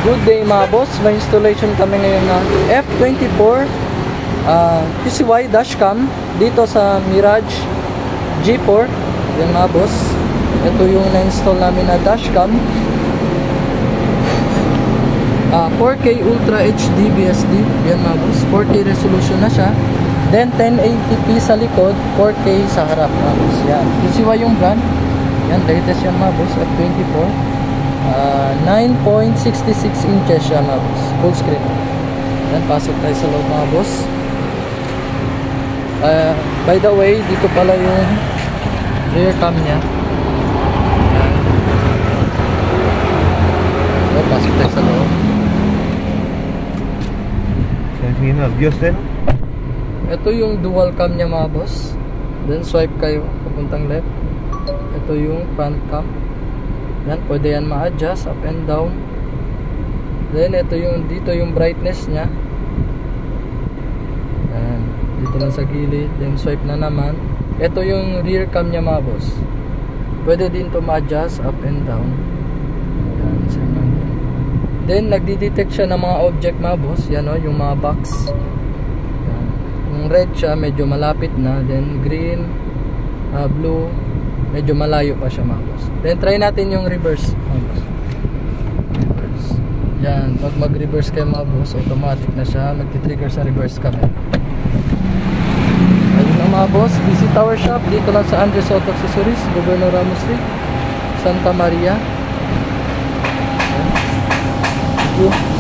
Good day mga boss, may installation kami ngayon ng F24 PCY dashcam dito sa Mirage G4. Yan mga boss, ito yung na-install namin na dashcam, 4K Ultra HD BSD. Yan mga boss, 4K resolution na siya, then 1080p sa likod, 4K sa harap mga boss. Yan, PCY yung brand. Yan, latest yan mga boss, F24. 9.66 inches siya mga boss, full screen. Yan, pasok tayo sa loob mga boss. By the way, dito pala yung rear cam nya. Yan. So, pasok tayo sa loob. Ito yung dual cam nya mga boss. Then swipe kayo papuntang left. Ito yung front cam. Yan, pwede yan ma-adjust up and down. Then ito yung dito yung brightness nya. Yan, dito lang sa gilid. Then swipe na naman. Ito yung rear cam nya mga boss. Pwede din to ma-adjust up and down. Yan, then nagdi-detect siya ng mga object mga boss. Yan o, yung mga box. Yan. Yung red siya medyo malapit na. Then green, blue, medyo malayo pa siya mga boss. Then try natin yung reverse mga boss. Reverse. Yan, pag mag-reverse kayo mga boss, automatic na siya, magti-trigger sa reverse camera. Ayun na mga boss, DC Tower Shop dito lang sa Andres Auto Accessories, Governor Ramos Street, Santa Maria. Thank you.